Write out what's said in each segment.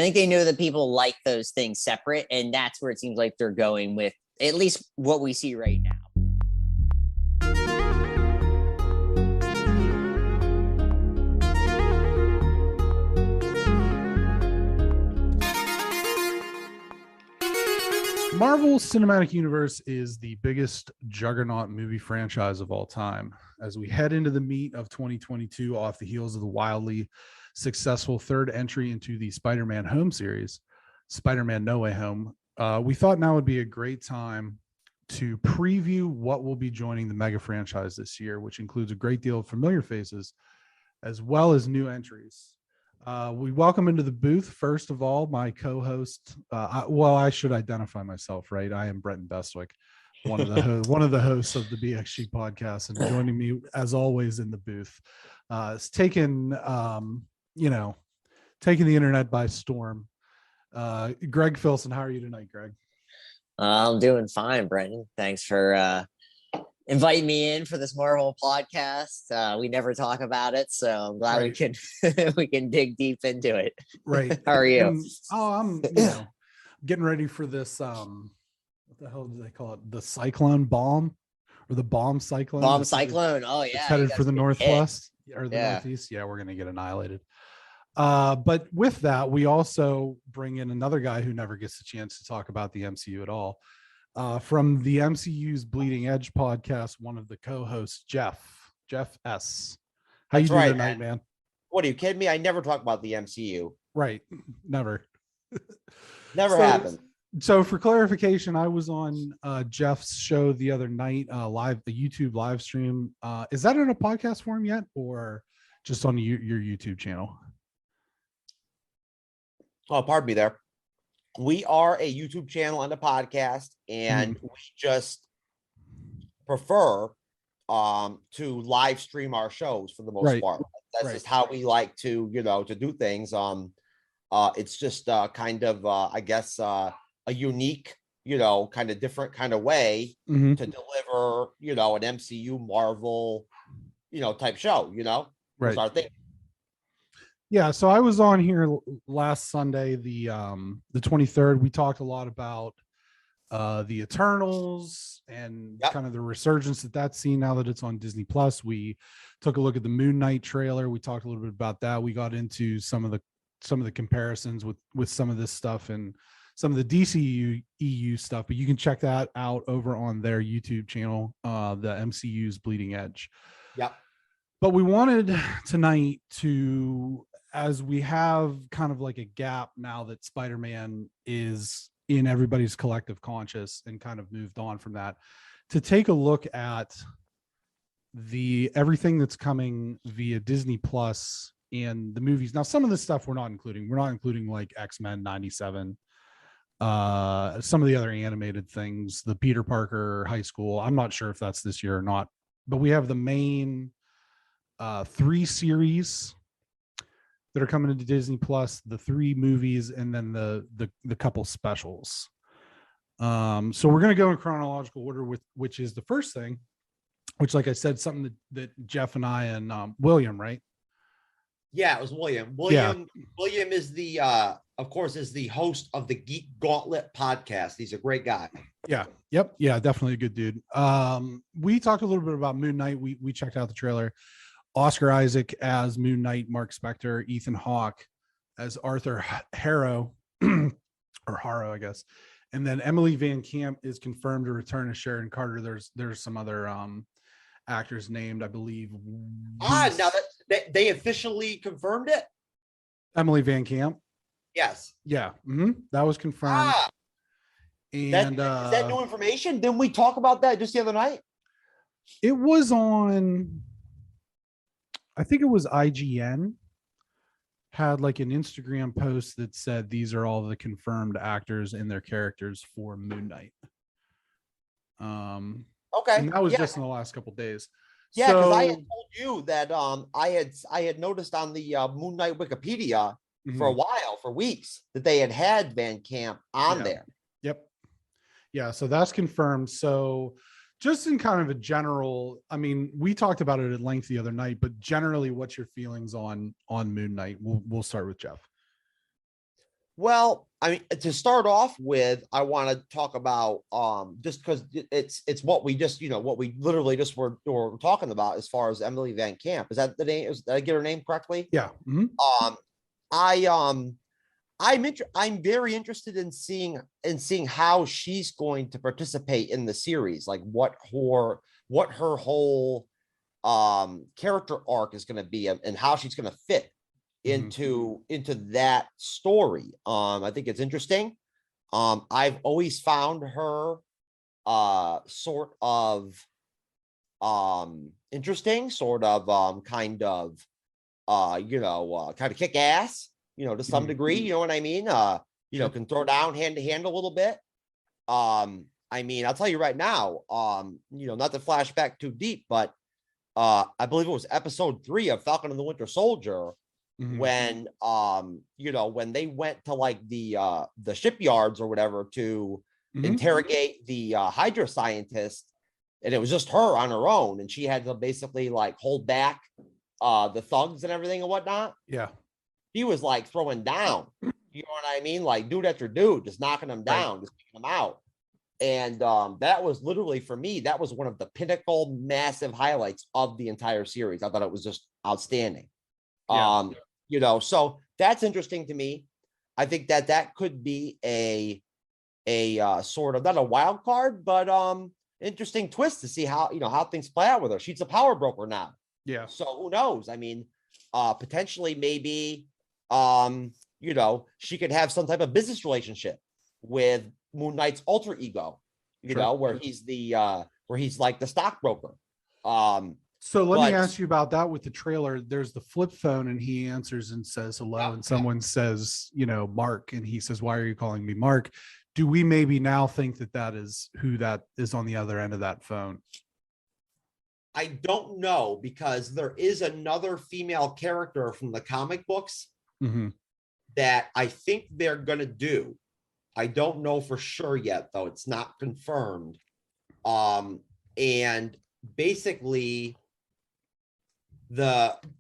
I think they know that people like those things separate, and that's where it seems like they're going with at least what we see right now. Marvel Cinematic Universe is the biggest juggernaut movie franchise of all time. As we head into the meat of 2022 off the heels of the wildly successful third entry into the Spider-Man Home series, Spider-Man No Way Home, we thought now would be a great time to preview what will be joining the mega franchise this year, which includes a great deal of familiar faces as well as new entries. We welcome into the booth, first of all, my co-host. I should identify myself, right? I am Brenton Bestwick, one of the hosts of the BXG podcast, and joining me, as always, in the booth, it's taken the internet by storm. Greg Filson, how are you tonight, Greg? I'm doing fine, Brenton. Thanks for invite me in for this Marvel podcast. We never talk about it, so I'm glad we can we can dig deep into it. Right. How are you? I'm getting ready for this. What the hell do they call it? The cyclone bomb, or the bomb cyclone? Bomb cyclone. Oh yeah. It's headed for the northwest or the northeast. Yeah, we're gonna get annihilated. But with that, we also bring in another guy who never gets a chance to talk about the MCU at all. From the MCU's Bleeding Edge podcast, one of the co-hosts, Jeff S. How you doing tonight, man? What, are you kidding me? I never talk about the MCU. Right. Never. Never happened. So for clarification, I was on Jeff's show the other night, the YouTube live stream. Is that in a podcast form yet, or just on your YouTube channel? Oh, pardon me there. We are a YouTube channel and a podcast, and we just prefer to live stream our shows for the most part. That's just how we like to, to do things. It's just kind of, I guess, a unique, kind of different kind of way to deliver, an MCU Marvel, type show, Right. Our thing. Yeah, so I was on here last Sunday, the 23rd. We talked a lot about the Eternals and kind of the resurgence that's seen now that it's on Disney Plus. We took a look at the Moon Knight trailer. We talked a little bit about that. We got into some of the comparisons with some of this stuff and some of the DC EU stuff. But you can check that out over on their YouTube channel, the MCU's Bleeding Edge. Yep. But we wanted tonight to, as we have kind of like a gap now that Spider-Man is in everybody's collective conscious and kind of moved on from that, to take a look at everything that's coming via Disney Plus and the movies. Now, some of this stuff we're not including like X-Men 97, some of the other animated things, the Peter Parker High School. I'm not sure if that's this year or not, but we have the main 3 series that are coming into Disney Plus, the 3 movies, and then the couple specials. So we're going to go in chronological order with which is the first thing, which, like I said, something that Jeff and I and William, right? Yeah, it was William. William is the, of course, is the host of the Geek Gauntlet podcast. He's a great guy. Yeah. Yep. Yeah, definitely a good dude. We talked a little bit about Moon Knight. We checked out the trailer. Oscar Isaac as Moon Knight, Mark Spector, Ethan Hawke as Arthur Harrow, or Harrow, I guess. And then Emily Van Camp is confirmed to return as Sharon Carter. There's some other actors named, I believe. Now that they officially confirmed it? Emily Van Camp? Yes. Yeah. That was confirmed. And is that new information? Didn't we talk about that just the other night? It was on, I think it was IGN had like an Instagram post that said these are all the confirmed actors and their characters for Moon Knight. Okay. And that was just in the last couple of days. Yeah, because I had told you that I had noticed on the Moon Knight Wikipedia for a while, for weeks, that they had Van Camp on there. Yep. Yeah, so that's confirmed. So just in kind of a general, I mean, we talked about it at length the other night, but generally, what's your feelings on Moon Knight? We'll start with Jeff. Well, I mean, to start off with, I want to talk about just because it's what we just what we literally just were talking about as far as Emily Van Camp. Is that the name? Did I get her name correctly? Yeah. Mm-hmm. I'm very interested in seeing how she's going to participate in the series, like what her whole character arc is going to be and how she's going to fit into that story. I think it's interesting. I've always found her sort of interesting, sort of kind of kind of kick ass, to some degree, you know what I mean? Can throw down hand to hand a little bit. I mean, I'll tell you right now, not to flash back too deep, but I believe it was episode 3 of Falcon and the Winter Soldier, when when they went to like the shipyards or whatever to interrogate the Hydra scientist, and it was just her on her own, and she had to basically like hold back the thugs and everything and whatnot. Yeah. He was like throwing down, you know what I mean? Like dude after dude, just knocking them down, just taking them out. And that was literally, for me, that was one of the pinnacle massive highlights of the entire series. I thought it was just outstanding. Yeah. So that's interesting to me. I think that could be a sort of, not a wild card, but interesting twist to see how things play out with her. She's a power broker now. Yeah. So who knows? I mean, potentially maybe she could have some type of business relationship with Moon Knight's alter ego, where he's like the stockbroker. So let me ask you about that. With the trailer, there's the flip phone and he answers and says hello, and someone says, Mark, and he says, why are you calling me Mark? Do we maybe now think that is who that is on the other end of that phone? I don't know, because there is another female character from the comic books that I think they're going to do. I don't know for sure yet, though. It's not confirmed. And basically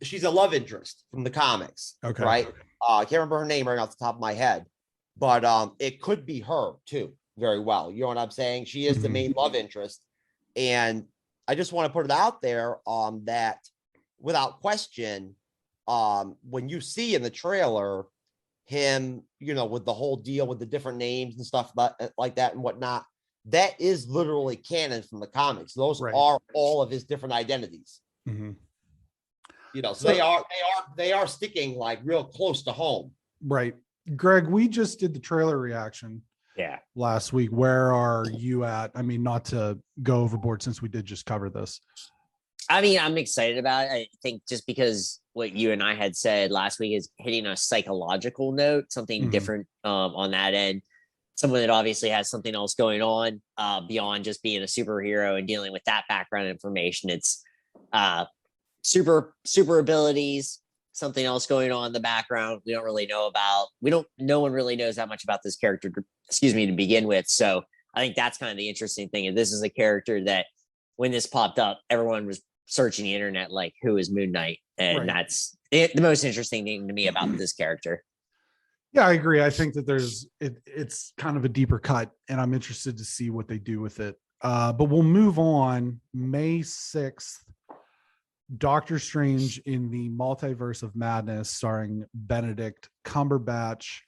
she's a love interest from the comics. Okay. Right. I can't remember her name right off the top of my head, but it could be her too, very well. You know what I'm saying? She is the main love interest. And I just want to put it out there that without question, when you see in the trailer him, with the whole deal with the different names and stuff like that and whatnot, that is literally canon from the comics. Those are all of his different identities. So they are sticking like real close to home. Right. Greg, we just did the trailer reaction. Yeah. Last week. Where are you at? I mean, not to go overboard since we did just cover this. I mean, I'm excited about it. I think just because what you and I had said last week is hitting a psychological note, something different on that end. Someone that obviously has something else going on beyond just being a superhero and dealing with that background information. It's super abilities, something else going on in the background we don't really know about. No one really knows that much about this character, to begin with. So I think that's kind of the interesting thing. And this is a character that when this popped up, everyone was searching the internet like, who is Moon Knight? And that's the most interesting thing to me about this character. Yeah, I agree. I think that it's kind of a deeper cut, and I'm interested to see what they do with it. But we'll move on. May 6th, Doctor Strange in the Multiverse of Madness, starring Benedict Cumberbatch,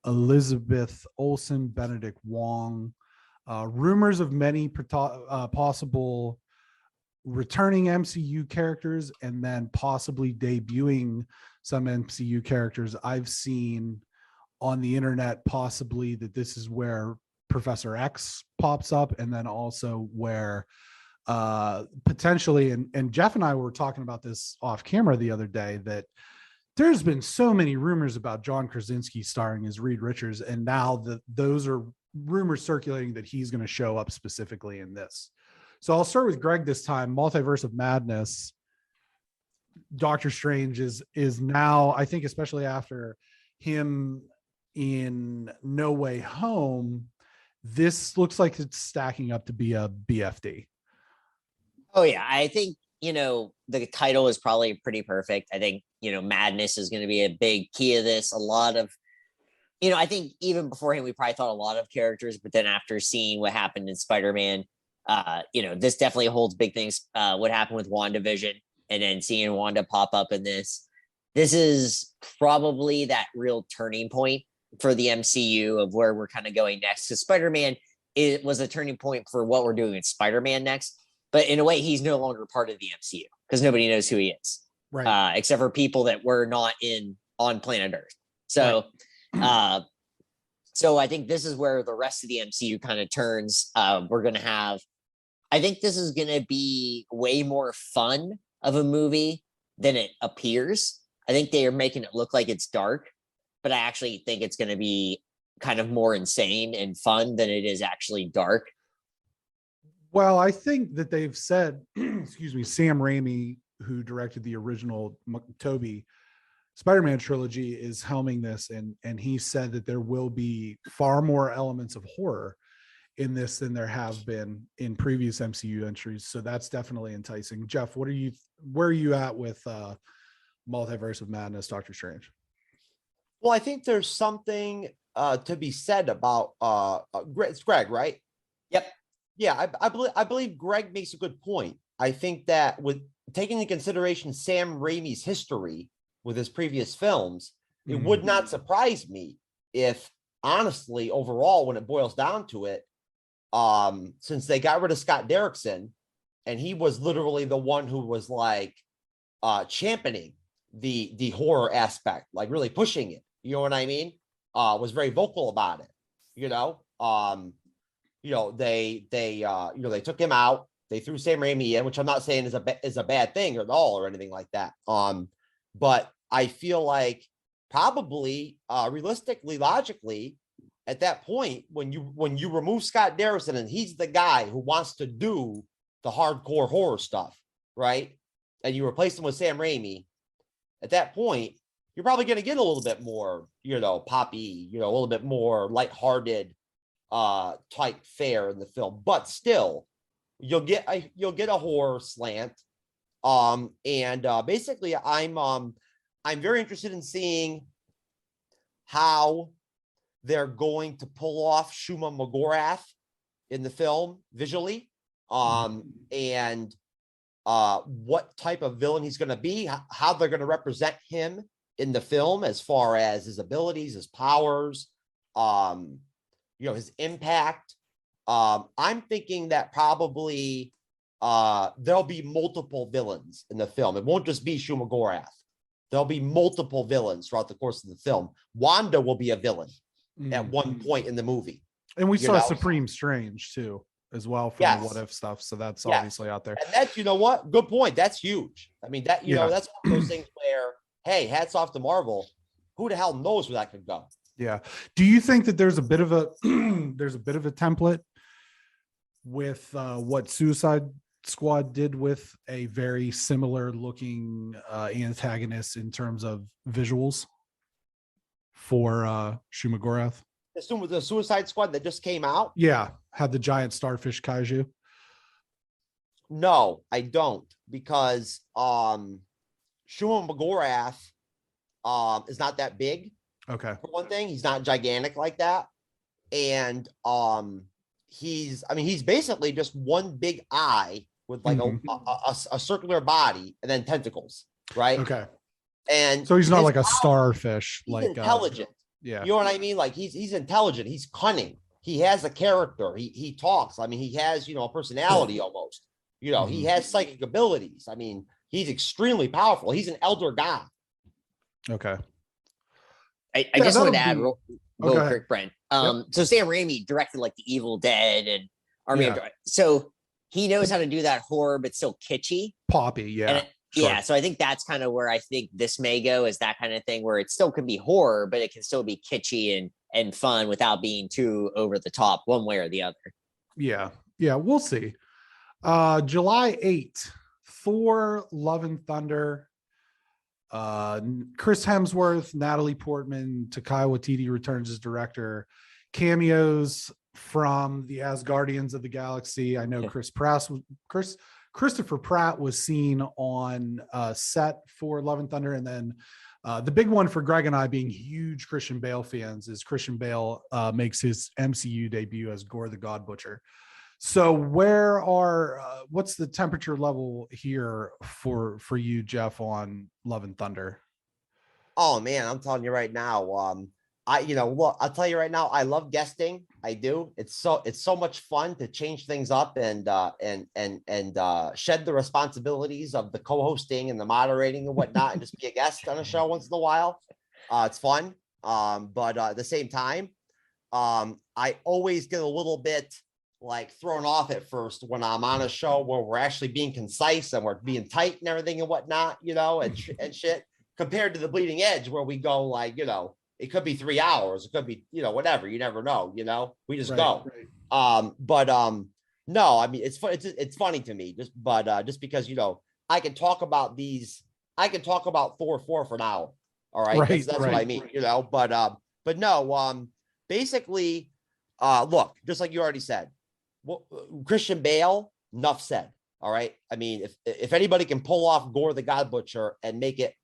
Elizabeth Olsen, Benedict Wong. Rumors of many possible returning MCU characters, and then possibly debuting some MCU characters. I've seen on the internet possibly that this is where Professor X pops up, and then also where potentially, and Jeff and I were talking about this off camera the other day, that there's been so many rumors about John Krasinski starring as Reed Richards, and now those are rumors circulating that he's going to show up specifically in this. So I'll start with Greg this time. Multiverse of Madness. Doctor Strange is now, I think, especially after him in No Way Home, this looks like it's stacking up to be a BFD. Oh yeah, I think the title is probably pretty perfect. I think Madness is going to be a big key of this. A lot of I think even beforehand, we probably thought a lot of characters, but then after seeing what happened in Spider-Man, this definitely holds big things. What happened with WandaVision, and then seeing Wanda pop up in this is probably that real turning point for the MCU of where we're kind of going next. Because Spider-Man, it was a turning point for what we're doing with Spider-Man next. But in a way, he's no longer part of the MCU because nobody knows who he is, right? Except for people that were not on planet Earth. So, right. So I think this is where the rest of the MCU kind of turns. We're going to have, I think this is going to be way more fun of a movie than it appears. I think they are making it look like it's dark, but I actually think it's going to be kind of more insane and fun than it is actually dark. Well, I think that they've said, excuse me, Sam Raimi, who directed the original Tobey Spider-Man trilogy, is helming this, and he said that there will be far more elements of horror in this than there have been in previous MCU entries. So that's definitely enticing. Jeff, where are you at with Multiverse of Madness, Doctor Strange? Well, I think there's something to be said about it's Greg, right? Yep. Yeah, I believe Greg makes a good point. I think that with taking into consideration Sam Raimi's history with his previous films, it would not surprise me if, honestly, overall, when it boils down to it, since they got rid of Scott Derrickson, and he was literally the one who was like championing the horror aspect, like really pushing it. You know what I mean? Was very vocal about it. They took him out. They threw Sam Raimi in, which I'm not saying is a bad thing at all or anything like that. But I feel like probably realistically, logically, at that point, when you remove Scott Derrickson and he's the guy who wants to do the hardcore horror stuff, right? And you replace him with Sam Raimi, at that point, you're probably going to get a little bit more, poppy, a little bit more lighthearted type fare in the film. But still, you'll get a horror slant. Basically, I'm very interested in seeing how they're going to pull off Shuma McGorath in the film visually, and what type of villain he's going to be, how they're going to represent him in the film as far as his abilities, his powers, his impact. I'm thinking that probably there'll be multiple villains in the film. It won't just be Shuma McGorath. There'll be multiple villains throughout the course of the film. Wanda will be a villain at one point in the movie. And we saw Supreme Strange too, as well, from the What If stuff. So that's obviously out there. And that's, what? Good point. That's huge. I mean, that, that's one of those things where, hey, hats off to Marvel. Who the hell knows where that could go? Yeah. Do you think that there's a bit of a template with what Suicide Squad did with a very similar looking antagonist in terms of visuals for Shuma McGorath? The Suicide Squad that just came out? Yeah. Had the giant starfish kaiju? No, I don't, because Shuma McGorath is not that big. Okay. For one thing, he's not gigantic like that. And he's basically just one big eye with like a circular body and then tentacles, right? Okay. And so he's not like a starfish, he's like intelligent. Yeah. You know what I mean? Like he's intelligent, he's cunning, he has a character, he talks. I mean, he has, a personality almost. He has psychic abilities. I mean, he's extremely powerful. He's an elder god. Okay. I just wanted to add real quick, Brent. So Sam Raimi directed like The Evil Dead and Army of Darkness. So he knows how to do that horror, but still kitschy. Poppy, yeah. Yeah, so I think that's kind of where I think this may go, is that kind of thing where it still can be horror, but it can still be kitschy and fun without being too over the top one way or the other. Yeah, we'll see. July 8th, Thor, Love and Thunder. Chris Hemsworth, Natalie Portman, Taika Waititi returns as director. Cameos from the Asgardians of the Galaxy. I know Christopher Pratt was seen on set for Love and Thunder, and then The big one for Greg and I, being huge Christian Bale fans, is Christian Bale makes his MCU debut as Gore the God Butcher. So what's the temperature level here for you, Jeff, on Love and Thunder? Oh man, I'm telling you right now. Look, I'll tell you right now, I love guesting. I do. It's so much fun to change things up and shed the responsibilities of the co-hosting and the moderating and whatnot, and just be a guest on a show once in a while. It's fun. But at the same time, I always get a little bit like thrown off at first when I'm on a show where we're actually being concise and we're being tight and everything and whatnot, and shit, compared to the Bleeding Edge where we go like, it could be 3 hours, it could be, whatever, you never know, we just go. Right. No, I mean, it's funny to me just because, I can talk about Thor 4 for an hour. All right. That's what I mean, but no, basically, look, just like you already said, Christian Bale, enough said. All right. I mean, if anybody can pull off Gore the God Butcher and make it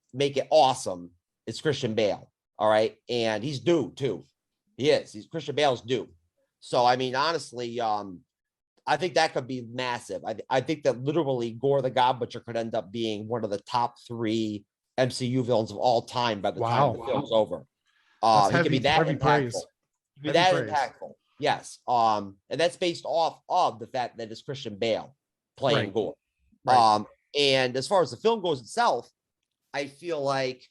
awesome, it's Christian Bale. All right. And he's due too. He's Christian Bale's due. So, I mean, honestly, I think that could be massive. I think that literally Gore the God Butcher could end up being one of the top 3 MCU villains of all time by the time the film's over. He could be that impactful. Impactful. Yes. And that's based off of the fact that it's Christian Bale playing Gore. Right. And as far as the film goes itself, I feel like,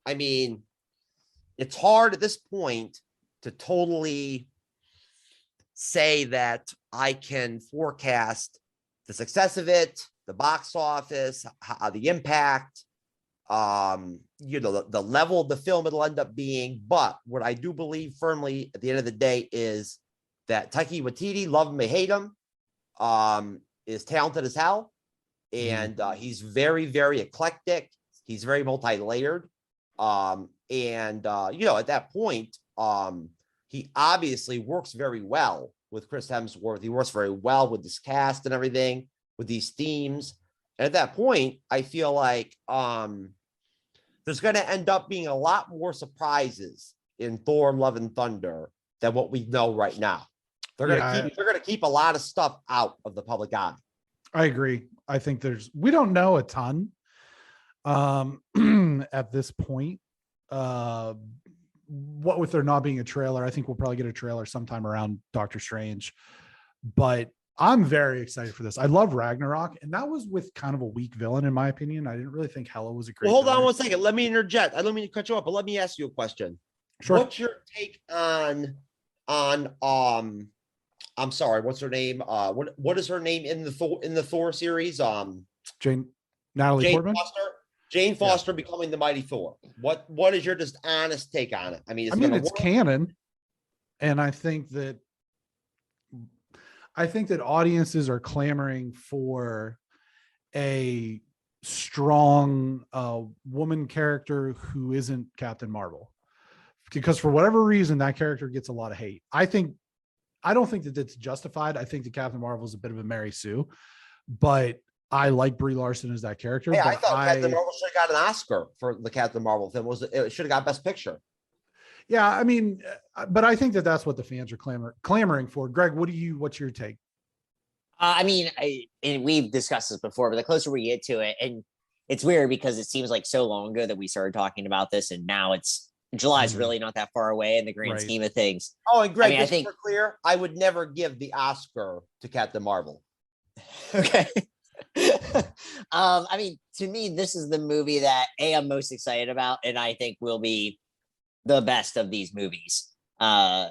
I mean, it's hard at this point to totally say that I can forecast the success of it, the box office, the impact, the level of the film it'll end up being. But what I do believe firmly at the end of the day is that Taika Waititi, love him or hate him, is talented as hell. And he's very, very eclectic. He's very multi-layered. At that point, he obviously works very well with Chris Hemsworth. He works very well with this cast and everything, with these themes. And at that point, I feel like there's going to end up being a lot more surprises in Thor: Love and Thunder than what we know right now. They're going to keep a lot of stuff out of the public eye. I agree. I think we don't know a ton at this point. What with there not being a trailer, I think we'll probably get a trailer sometime around Doctor Strange, but I'm very excited for this. I love Ragnarok, and that was with kind of a weak villain, in my opinion. I didn't really think Hela was a great hold on one second. Let me interject. I don't mean to cut you off, but let me ask you a question. Sure. What's your take on I'm sorry, what's her name? What is her name in the Thor series? Jane Portman? Jane Foster becoming the mighty Thor. What is your just honest take on it? I mean, it's canon, and I think that audiences are clamoring for a strong woman character who isn't Captain Marvel, because for whatever reason that character gets a lot of hate. I don't think that it's justified. I think that Captain Marvel is a bit of a Mary Sue, but I like Brie Larson as that character. Hey, I thought Captain Marvel should have got an Oscar for the Captain Marvel film. It should have got Best Picture. Yeah, I mean, but I think that that's what the fans are clamoring for. Greg, what's your take? And we've discussed this before, but the closer we get to it, and it's weird because it seems like so long ago that we started talking about this, and now July is really not that far away in the grand scheme of things. Oh, and Greg, I think for clear, I would never give the Oscar to Captain Marvel. Okay. To me, this is the movie that I'm most excited about, and I think will be the best of these movies. Ragnarok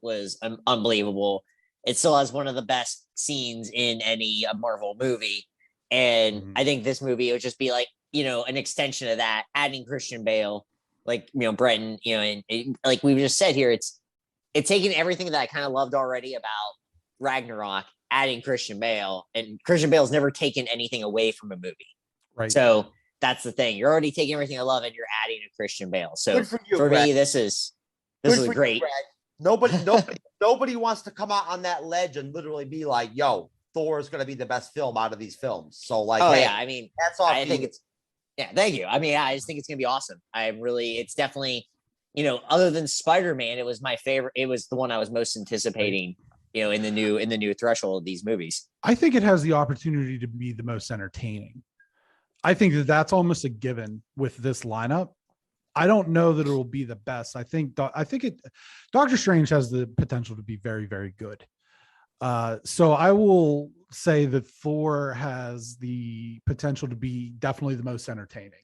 was unbelievable. It still has one of the best scenes in any Marvel movie, and I think this movie would just be like, an extension of that, adding Christian Bale, like, Brenton, and like we've just said here, it's taking everything that I kind of loved already about Ragnarok, adding Christian Bale, and Christian Bale's never taken anything away from a movie. Right. So that's the thing. You're already taking everything I love and you're adding a Christian Bale. So for me, this is great. Nobody wants to come out on that ledge and literally be like, yo, Thor is going to be the best film out of these films. So like, I mean, that's all. I think it's Yeah, thank you. I mean, I just think it's gonna be awesome. It's definitely, other than Spider-Man, it was my favorite. It was the one I was most anticipating, in the new threshold of these movies. I think it has the opportunity to be the most entertaining. I think that's almost a given with this lineup. I don't know that it will be the best. I think Doctor Strange has the potential to be very, very good. So I will say that Thor has the potential to be definitely the most entertaining.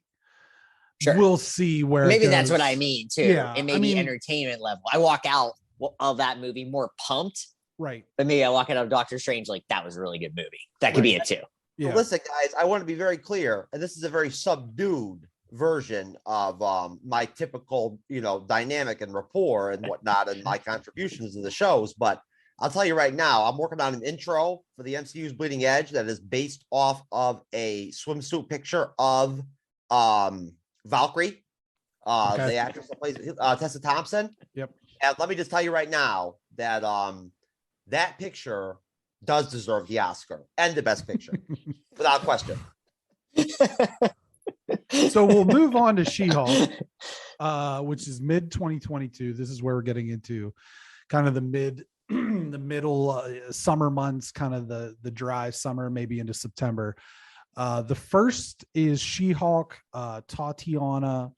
Sure. We'll see where maybe that's what I mean too. Yeah, it may be entertainment level. I walk out of that movie more pumped, right? But maybe I walk out of Doctor Strange like that was a really good movie. That could be it too. Yeah. Listen, guys, I want to be very clear, and this is a very subdued version of my typical, dynamic and rapport and whatnot, and my contributions to the shows. But I'll tell you right now, I'm working on an intro for the MCU's Bleeding Edge that is based off of a swimsuit picture of Valkyrie, the actress that plays Tessa Thompson. Yep. And let me just tell you right now that that picture does deserve the Oscar and the Best Picture, without question. So we'll move on to She-Hulk, which is mid-2022. This is where we're getting into kind of the middle summer months, kind of the dry summer, maybe into September. The first is She-Hulk, Tatiana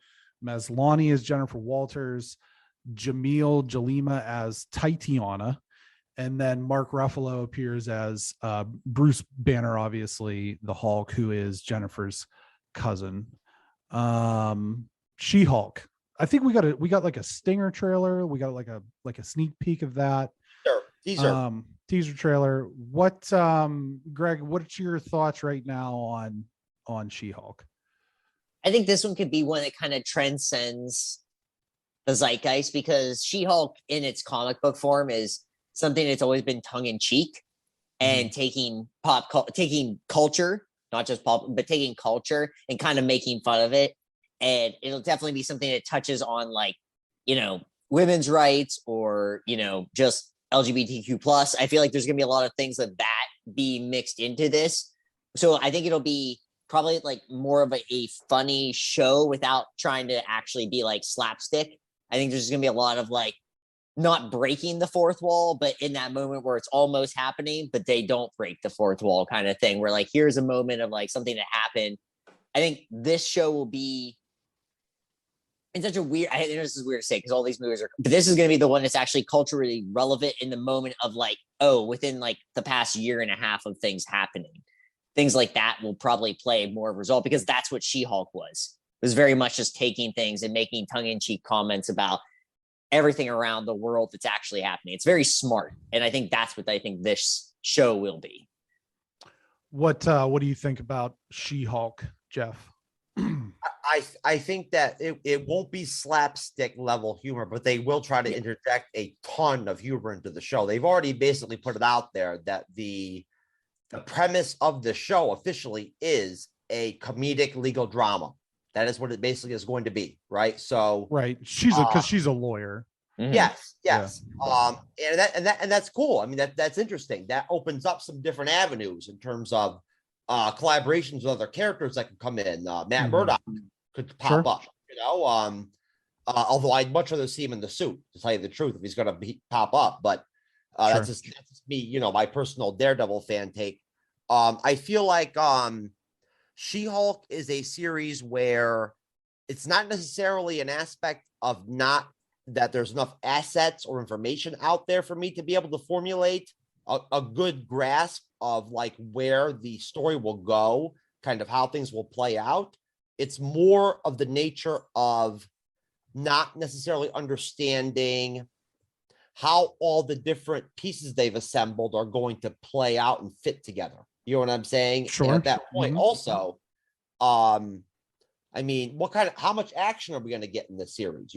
Maslany as Jennifer Walters, Jamil Jalima as Titania, and then Mark Ruffalo appears as Bruce Banner, obviously the Hulk, who is Jennifer's cousin. She-Hulk. I think we got like a stinger trailer. We got like a sneak peek of that. Sure. Teaser trailer. What, Greg, what's your thoughts right now on She-Hulk? I think this one could be one that kind of transcends the zeitgeist, because She-Hulk in its comic book form is something that's always been tongue in cheek and taking culture, not just pop, but taking culture and kind of making fun of it. And it'll definitely be something that touches on like, women's rights or, just LGBTQ+. I feel like there's going to be a lot of things that be mixed into this. So I think it'll be probably like more of a funny show without trying to actually be like slapstick. I think there's going to be a lot of like not breaking the fourth wall, but in that moment where it's almost happening, but they don't break the fourth wall kind of thing, where like, here's a moment of like something that happened. I think this show will be in such a weird, I know this is weird to say because all these movies but this is going to be the one that's actually culturally relevant in the moment of like, within like the past year and a half of things happening. Things like that will probably play more of a result, because that's what She-Hulk was. It was very much just taking things and making tongue-in-cheek comments about everything around the world that's actually happening. It's very smart. And I think that's what I think this show will be. What do you think about She-Hulk, Jeff? I think that it won't be slapstick level humor, but they will try to interject a ton of humor into the show. They've already basically put it out there that the premise of the show officially is a comedic legal drama. That is what it basically is going to be, right? So right, because she's a lawyer. Yes. Yeah. And that's cool. I mean, that's interesting. That opens up some different avenues in terms of collaborations with other characters that could come in. Matt Murdock could pop up, although I'd much rather see him in the suit, to tell you the truth, if he's going to pop up. But that's just me, my personal Daredevil fan take. I feel like She-Hulk is a series where it's not necessarily an aspect of not that there's enough assets or information out there for me to be able to formulate a good grasp of like where the story will go, kind of how things will play out. It's more of the nature of not necessarily understanding how all the different pieces they've assembled are going to play out and fit together. You know what I'm saying? Sure. And at that point also, I mean, how much action are we going to get in this series?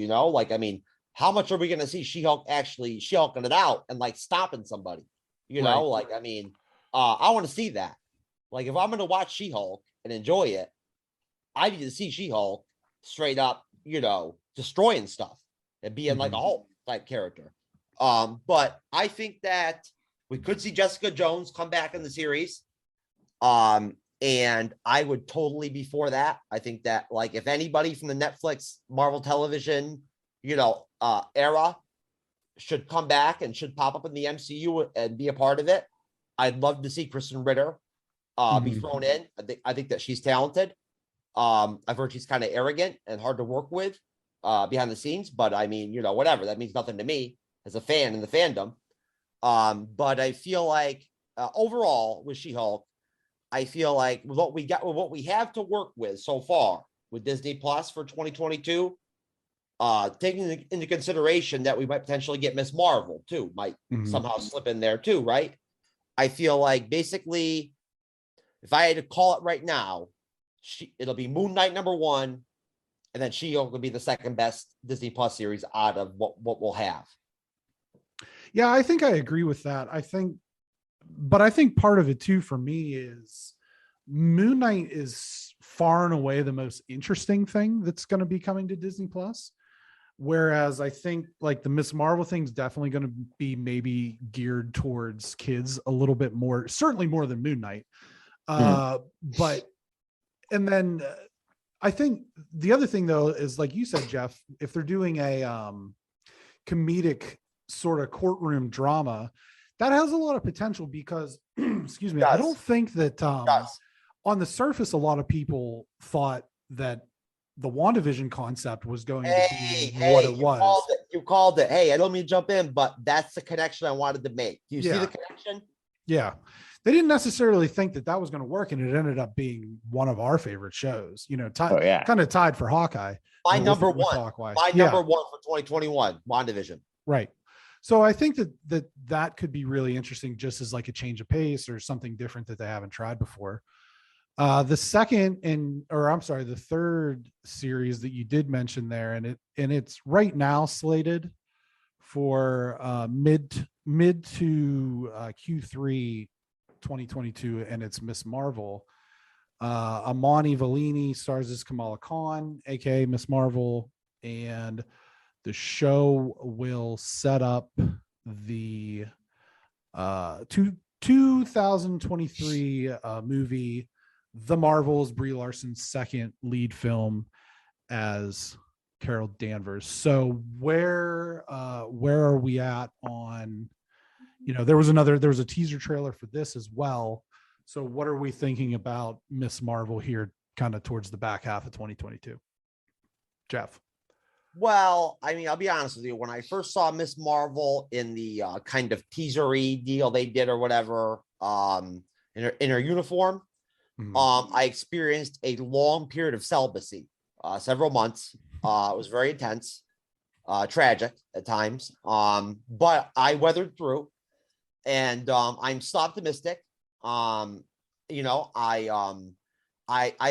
How much are we going to see She-Hulk actually She-Hulking it out and like stopping somebody? I want to see that. Like, if I'm going to watch She-Hulk and enjoy it, I need to see She-Hulk straight up, destroying stuff and being like a Hulk type character. But I think that we could see Jessica Jones come back in the series. And I would totally be for that. I think that, like, if anybody from the Netflix Marvel television, era should come back and should pop up in the MCU and be a part of it, I'd love to see Kristen Ritter be thrown in. I think that she's talented. I've heard she's kind of arrogant and hard to work with behind the scenes, but I mean, whatever. That means nothing to me as a fan in the fandom. But I feel like overall with She-Hulk, I feel like what we have to work with so far with Disney Plus for 2022, taking into consideration that we might potentially get Miss Marvel too, might somehow slip in there too, right? I feel like basically, if I had to call it right now, it'll be Moon Knight #1, and then She-Hulk will be the second best Disney Plus series out of what we'll have. Yeah, I think I agree with that. I think part of it too for me is Moon Knight is far and away the most interesting thing that's going to be coming to Disney Plus. Whereas I think like the Miss Marvel thing is definitely going to be maybe geared towards kids a little bit more, certainly more than Moon Knight. But, and then I think the other thing though, is like you said, Jeff, if they're doing a comedic sort of courtroom drama, that has a lot of potential because, excuse me, I don't think that on the surface, a lot of people thought that the WandaVision concept was going to be what it was. You called it. Hey, I don't mean to jump in, but that's the connection I wanted to make. Do you see the connection? Yeah. They didn't necessarily think that was going to work, and it ended up being one of our favorite shows, kind of tied for Hawkeye. My number one. My number one for 2021, WandaVision. Right. So I think that could be really interesting just as like a change of pace or something different that they haven't tried before. The third series that you did mention there, and it's right now slated for mid to Q3 2022, and it's Miss Marvel. Amani Valini stars as Kamala Khan, aka Miss Marvel, and the show will set up the 2023 movie The Marvels, Brie Larson's second lead film as Carol Danvers. So where are we at on, there was a teaser trailer for this as well. So what are we thinking about Miss Marvel here kind of towards the back half of 2022? Jeff? Well, I mean, I'll be honest with you. When I first saw Miss Marvel in the kind of teasery deal they did or whatever, in her uniform, I experienced a long period of celibacy, several months. It was very intense, tragic at times. But I weathered through, and I'm still optimistic. I've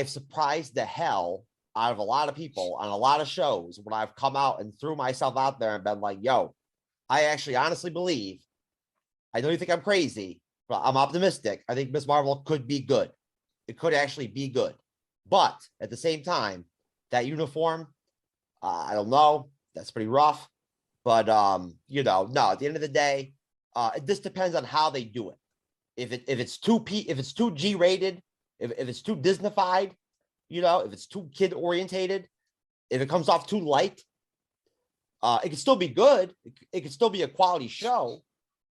surprised the hell out of a lot of people on a lot of shows when I've come out and threw myself out there and been like, yo, I actually honestly believe, I know you think I'm crazy, but I'm optimistic. I think Miss Marvel could be good. It could actually be good. But at the same time, that uniform, I don't know. That's pretty rough. But, no, at the end of the day, it just depends on how they do it. If it's too G rated, if it's too Disneyfied, if it's too kid orientated, if it comes off too light, it can still be good. It can still be a quality show.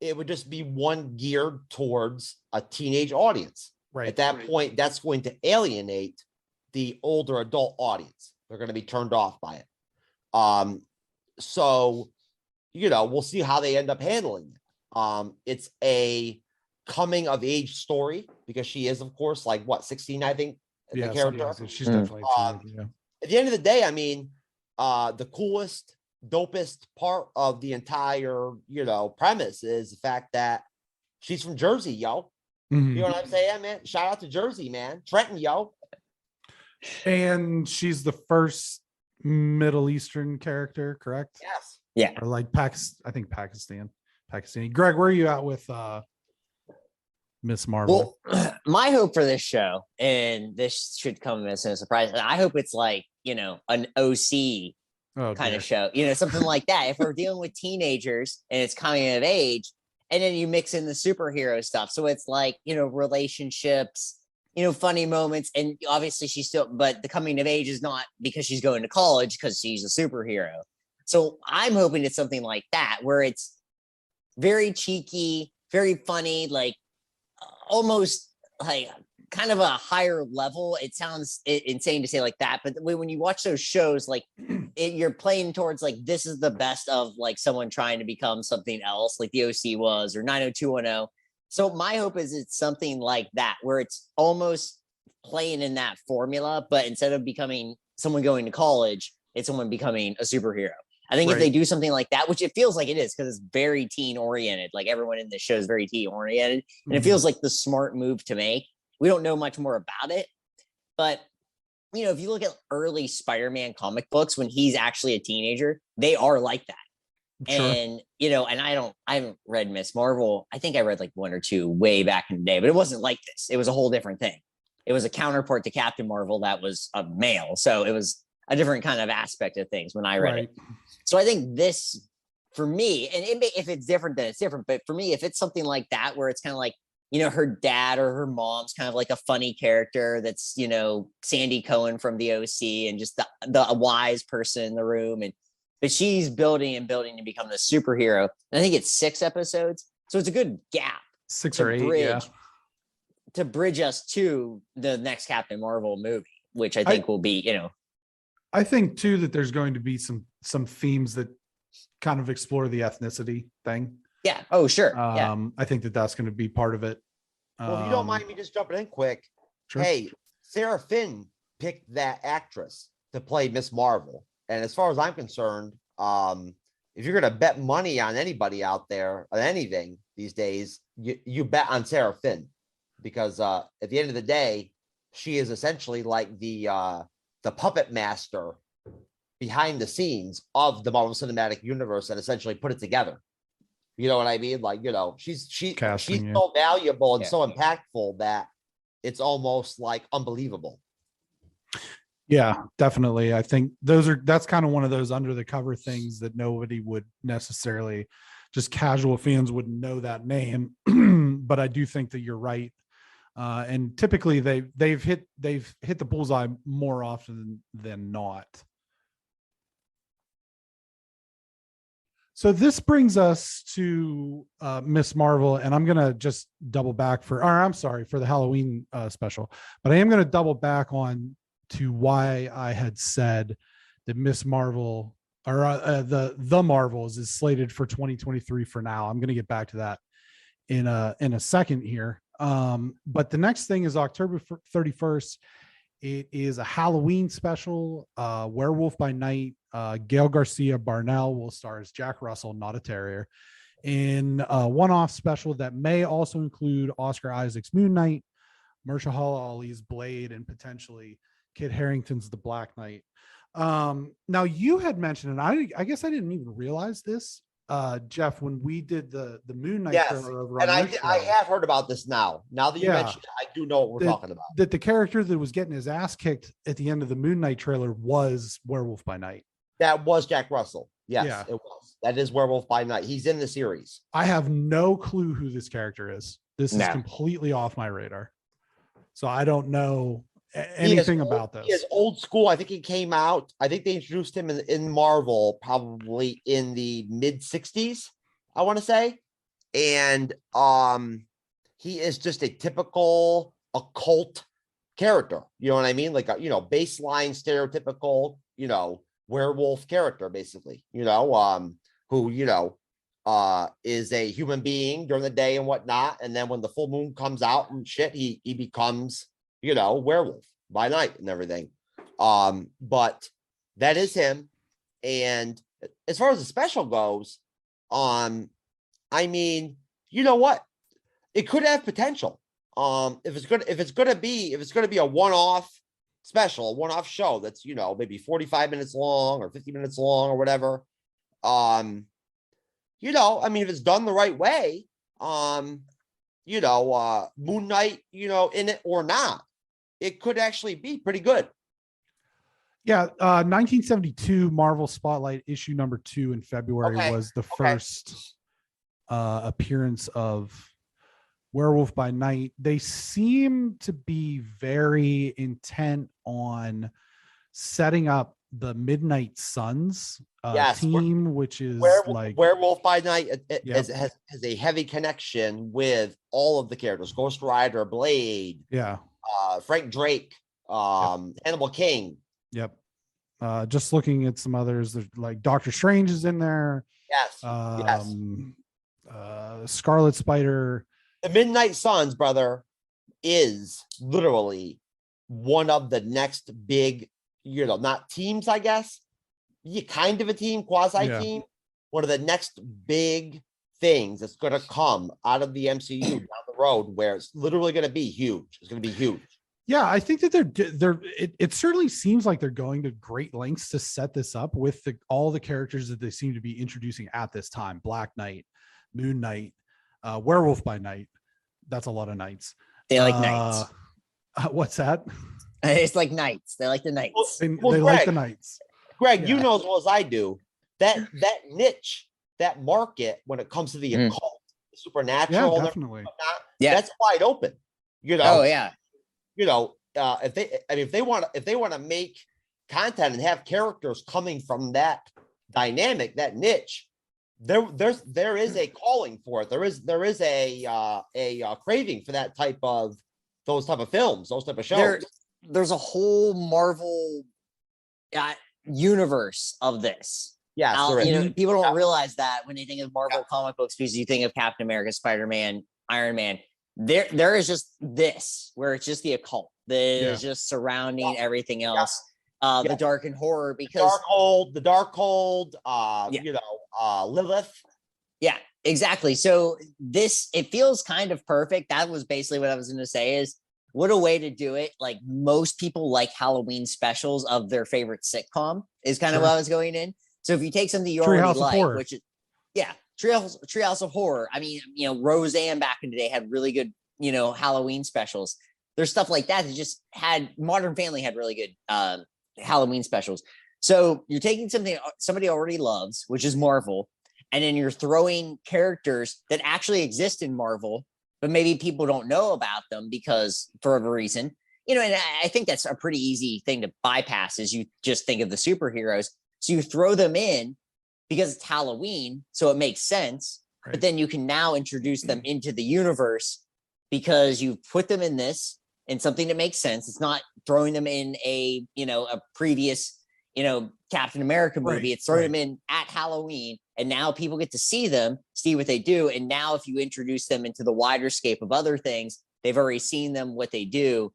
It would just be one geared towards a teenage audience. Right. At that point, that's going to alienate the older adult audience. They're going to be turned off by it. So, we'll see how they end up handling it. It's a coming of age story because she is, of course, 16, I think. The character. She's definitely at the end of the day, I mean, the coolest, dopest part of the entire, premise is the fact that she's from Jersey, yo. You know what I'm saying, man? Shout out to Jersey, man. Trenton, yo. And she's the first Middle Eastern character, correct? Yes. Yeah. Or like Pakistani. Greg, where are you at with Miss Marvel? Well, my hope for this show, and this should come as a surprise, I hope it's like, an OC kind of show, something like that. If we're dealing with teenagers and it's coming of age, and then you mix in the superhero stuff. So it's like, relationships, funny moments. And obviously she's still, but the coming of age is not because she's going to college, because she's a superhero. So I'm hoping it's something like that, where it's very cheeky, very funny, like almost like kind of a higher level. It sounds insane to say like that, but when you watch those shows, like you're playing towards like, this is the best of like someone trying to become something else, like the OC was, or 90210. So my hope is it's something like that, where it's almost playing in that formula, but instead of becoming someone going to college, it's someone becoming a superhero. I think if they do something like that, which it feels like it is, because it's very teen oriented, like everyone in this show is very teen oriented, and it feels like the smart move to make. We don't know much more about it, but if you look at early Spider-Man comic books, when he's actually a teenager, they are like that. Sure. And and I haven't read Miss Marvel. I think I read like one or two way back in the day, but it wasn't like this. It was a whole different thing. It was a counterpart to Captain Marvel that was a male, so it was a different kind of aspect of things when I read it. So I think this, for me, and if it's different, then it's different. But for me, if it's something like that, where it's kind of like, her dad or her mom's kind of like a funny character that's, Sandy Cohen from the OC, and just the wise person in the room. But she's building and building to become the superhero. And I think it's 6 episodes. So it's a good gap. 6 or 8, to bridge us to the next Captain Marvel movie, which I think will be, I think too that there's going to be some themes that kind of explore the ethnicity thing. Yeah. Oh, sure. I think that's going to be part of it. Well, if you don't mind me just jumping in quick. Sure. Hey, Sarah Finn picked that actress to play Miss Marvel. And as far as I'm concerned, if you're going to bet money on anybody out there on anything these days, you bet on Sarah Finn, because at the end of the day, she is essentially like the puppet master behind the scenes of the Marvel Cinematic Universe and essentially put it together. You know what I mean? Like, she's so valuable and so impactful that it's almost like unbelievable. Yeah, definitely. I think that's kind of one of those under the cover things that nobody would necessarily, just casual fans wouldn't know that name. But I do think that you're right. And typically they've hit the bullseye more often than not. So this brings us to Miss Marvel, and I'm gonna just double back for the Halloween special, but I am gonna double back on to why I had said that Miss Marvel or the Marvels is slated for 2023 for now. I'm gonna get back to that in a second here. But the next thing is October 31st. It is a Halloween special, Werewolf by Night. Gail Garcia Barnell will star as Jack Russell, not a terrier, in a one-off special that may also include Oscar Isaac's Moon Knight, Mahershala Ali's Blade, and potentially Kit Harington's The Black Knight. Now you had mentioned, and I guess I didn't even realize this, Jeff, when we did the Moon Knight trailer over on and I have heard about this now. Now that you mentioned it, I do know what we're talking about. That the character that was getting his ass kicked at the end of the Moon Knight trailer was Werewolf by Night. That was Jack Russell. Yes, it was. That is Werewolf by Night. He's in the series. I have no clue who this character is. This is completely off my radar. So I don't know anything about this. He is old school. I think he came out. I think they introduced him in Marvel probably in the mid 60s, I want to say. And he is just a typical occult character. You know what I mean? Like a, baseline stereotypical, werewolf character, basically, who, is a human being during the day and whatnot. And then when the full moon comes out and shit, he becomes, werewolf by night and everything. But that is him. And as far as the special goes, I mean, you know what? It could have potential. If it's gonna be a one-off special, a one-off show that's, maybe 45 minutes long or 50 minutes long or whatever. I mean, if it's done the right way, Moon Knight, in it or not, it could actually be pretty good. Yeah. 1972 Marvel Spotlight issue number 2 in February was the first appearance of Werewolf by Night, they seem to be very intent on setting up the Midnight Suns team, which is Werewolf by Night Yep. has a heavy connection with all of the characters: Ghost Rider, Blade, Frank Drake, Hannibal King. Yep. Just looking at some others, there's like Doctor Strange is in there. Yes. Scarlet Spider. The Midnight Suns, brother, is literally one of the next big, not teams, I guess. Kind of a team, quasi team. One of the next big things that's going to come out of the MCU down the road, where it's literally going to be huge. It's going to be huge. Yeah, I think that it certainly seems like they're going to great lengths to set this up with all the characters that they seem to be introducing at this time. Black Knight, Moon Knight, Werewolf by Night. That's a lot of nights. They like nights. What's that? It's like nights. They like the nights. They like the nights. Greg, you know as well as I do that niche, that market, when it comes to the occult, the supernatural, definitely. That's wide open. Oh yeah. If they want to make content and have characters coming from that dynamic, that niche, there is a calling for it. There is a craving for that those type of films, those type of shows. There's a whole Marvel universe of this. Yeah, people don't realize that when they think of Marvel comic books, because you think of Captain America, Spider-Man, Iron Man. There is just this where it's just the occult that is just surrounding everything else. The dark and horror, because the Darkhold, Lilith. Yeah, exactly. So it feels kind of perfect. That was basically what I was going to say, is what a way to do it. Like, most people like Halloween specials of their favorite sitcom is kind of what I was going in. So if you take something you already like, which is, Treehouse of Horror. I mean, Roseanne back in the day had really good, Halloween specials. There's stuff like that just had, Modern Family had really good Halloween specials. So you're taking something somebody already loves, which is Marvel, and then you're throwing characters that actually exist in Marvel, but maybe people don't know about them because for whatever reason, and I think that's a pretty easy thing to bypass, is you just think of the superheroes. So you throw them in because it's Halloween, so it makes sense. Right. But then you can now introduce them into the universe because you've put them in this and something that makes sense. It's not throwing them in a previous, Captain America movie. Right. It's throwing them in at Halloween, and now people get to see them, see what they do. And now if you introduce them into the wider scape of other things, they've already seen them, what they do.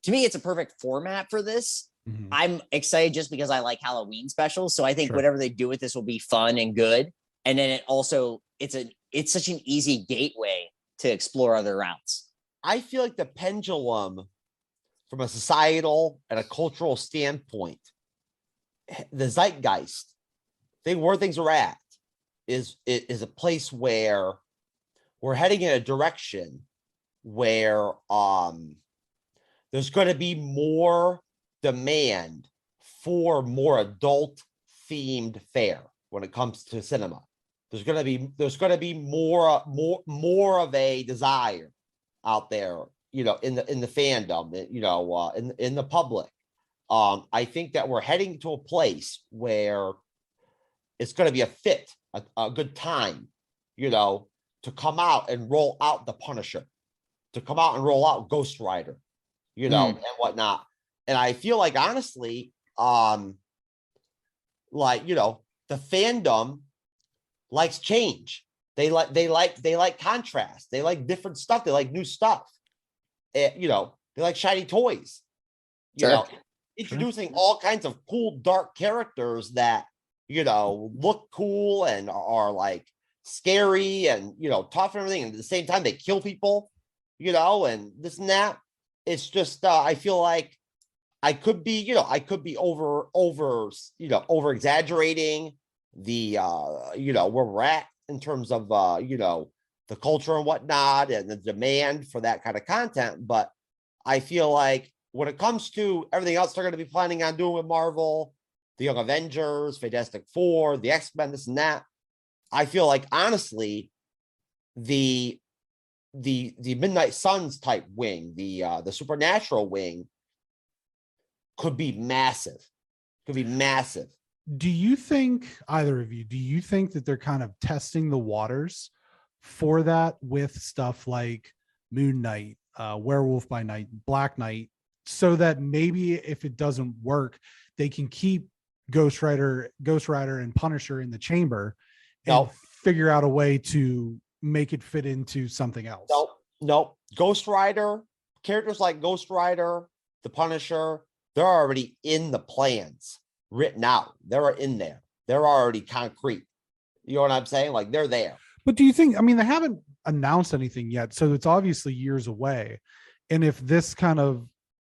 To me, it's a perfect format for this. Mm-hmm. I'm excited just because I like Halloween specials. So I think whatever they do with this will be fun and good. And then it's such an easy gateway to explore other routes. I feel like the pendulum, from a societal and a cultural standpoint, the zeitgeist, where things are at, is a place where we're heading in a direction where there's going to be more demand for more adult themed fare when it comes to cinema. There's going to be more of a desire out there, in the fandom, in the public. I think that we're heading to a place where it's going to be a good time, to come out and roll out the Punisher, to come out and roll out Ghost Rider, and whatnot. And I feel like, honestly, the fandom likes change. They like contrast. They like different stuff. They like new stuff. They like shiny toys. Introducing all kinds of cool, dark characters that, look cool and are like scary and, tough and everything. And at the same time, they kill people, and this and that. It's just, I feel like I could be over exaggerating the, where we're at in terms of, the culture and whatnot and the demand for that kind of content. But I feel like when it comes to everything else they're going to be planning on doing with Marvel, the Young Avengers, Fantastic Four, the X-Men, this and that, I feel like, honestly, the the Midnight Suns type wing, the supernatural wing, could be massive. Could be massive. Do you think, either of you, do you think that they're kind of testing the waters for that with stuff like Moon Knight, Werewolf by Night, Black Knight, so that maybe if it doesn't work, they can keep Ghost Rider and Punisher in the chamber and figure out a way to make it fit into something else? Nope. Ghost Rider, characters like Ghost Rider, the Punisher, they're already in the plans, written out. They're in there. They're already concrete. You know what I'm saying? Like, they're there. But do you think, I mean, they haven't announced anything yet, so it's obviously years away. And if this kind of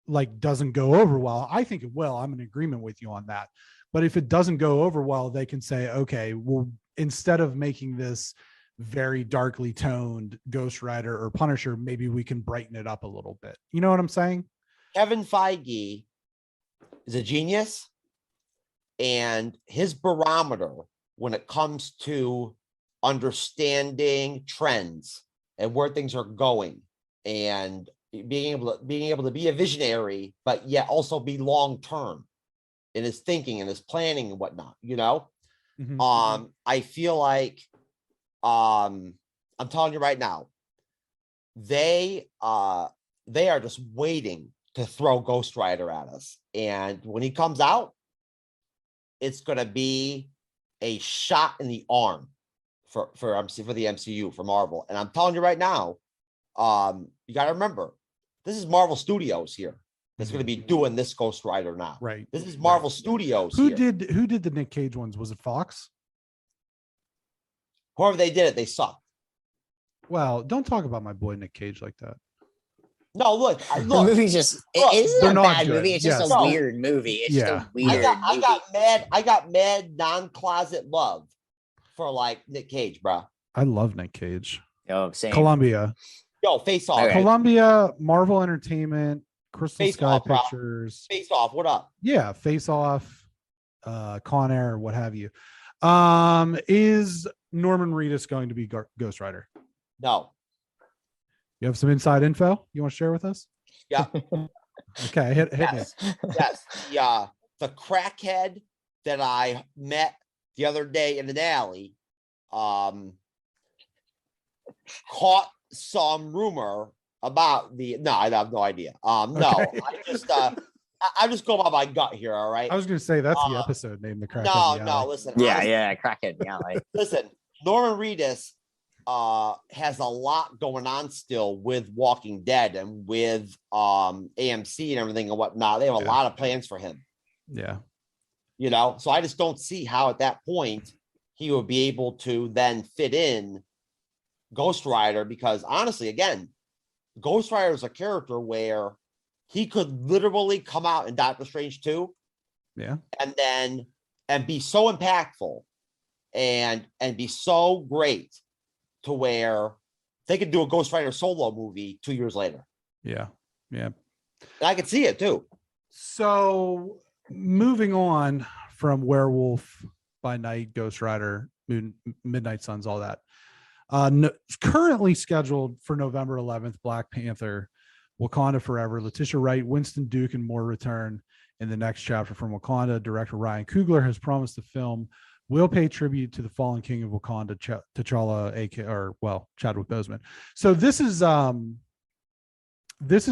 like doesn't go over well, I think it will. I'm in agreement with you on that. But if it doesn't go over well, they can say, okay, well, instead of making this very darkly toned Ghost Rider or Punisher, maybe we can brighten it up a little bit. You know what I'm saying? Kevin Feige is a genius, and his barometer when it comes to understanding trends and where things are going, and being able to be a visionary, but yet also be long term in his thinking and his planning and whatnot. You know, I feel like, I'm telling you right now, they are just waiting to throw Ghost Rider at us, and when he comes out, it's going to be a shot in the arm for the MCU, for Marvel. And I'm telling you right now, you got to remember, this is Marvel Studios here that's going to be doing this Ghost Rider now. Right. This is Marvel Studios. Who did the Nick Cage ones? Was it Fox? Whoever they did it, they sucked. Well, don't talk about my boy Nick Cage like that. No, look. The movie's just, it isn't a bad movie. It's just a weird movie. It's just a weird I got mad non-closet love for like Nick Cage, bro. I love Nick Cage. Oh, same. Columbia. Yo, Face Off. Okay. Columbia, Marvel Entertainment, Crystal Face Sky Off, bro. Pictures. Face Off, what up? Yeah, Face Off, Con Air, what have you. Is Norman Reedus going to be Ghost Rider? No. You have some inside info you want to share with us? Yeah. Okay, hit me. Yes. The crackhead that I met the other day in an alley caught some rumor about I have no idea. Okay. I just go by my gut here, all right? I was going to say that's the episode name, the crackhead. No, listen. Yeah, crackhead in the alley. Listen, Norman Reedus has a lot going on still with Walking Dead and with AMC and everything and whatnot. They have a lot of plans for him. Yeah. You know, so I just don't see how at that point he would be able to then fit in Ghost Rider, because honestly, again, Ghost Rider is a character where he could literally come out in Doctor Strange 2. Yeah. And be so impactful and be so great to where they could do a Ghost Rider solo movie 2 years later. Yeah. Yeah. And I could see it too. So moving on from Werewolf by Night, Ghost Rider, Midnight Suns, all that. Currently scheduled for November 11th, Black Panther, Wakanda Forever, Letitia Wright, Winston Duke, and more return in the next chapter from Wakanda. Director Ryan Coogler has promised the film will pay tribute to the fallen king of Wakanda, T'Challa, Chadwick Boseman. So this is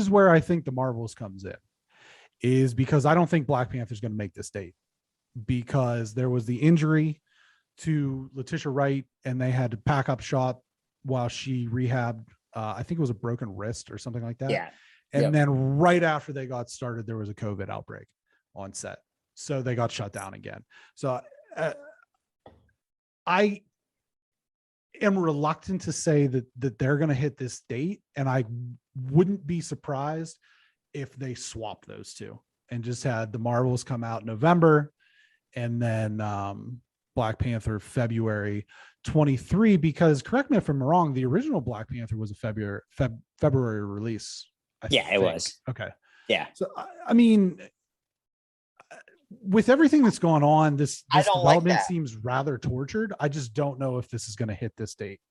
where I think the Marvels comes in, is because I don't think Black Panther is going to make this date, because there was the injury to Letitia Wright and they had to pack up shop while she rehabbed. I think it was a broken wrist or something like that. Yeah. And then right after they got started, there was a COVID outbreak on set. So they got shut down again. So I am reluctant to say that they're going to hit this date. And I wouldn't be surprised if they swap those two and just had the Marvels come out in November and then Black Panther February 23, because correct me if I'm wrong, the original Black Panther was a February release. It was. Okay. Yeah. So, I mean, with everything that's going on, this development seems rather tortured. I just don't know if this is going to hit this date.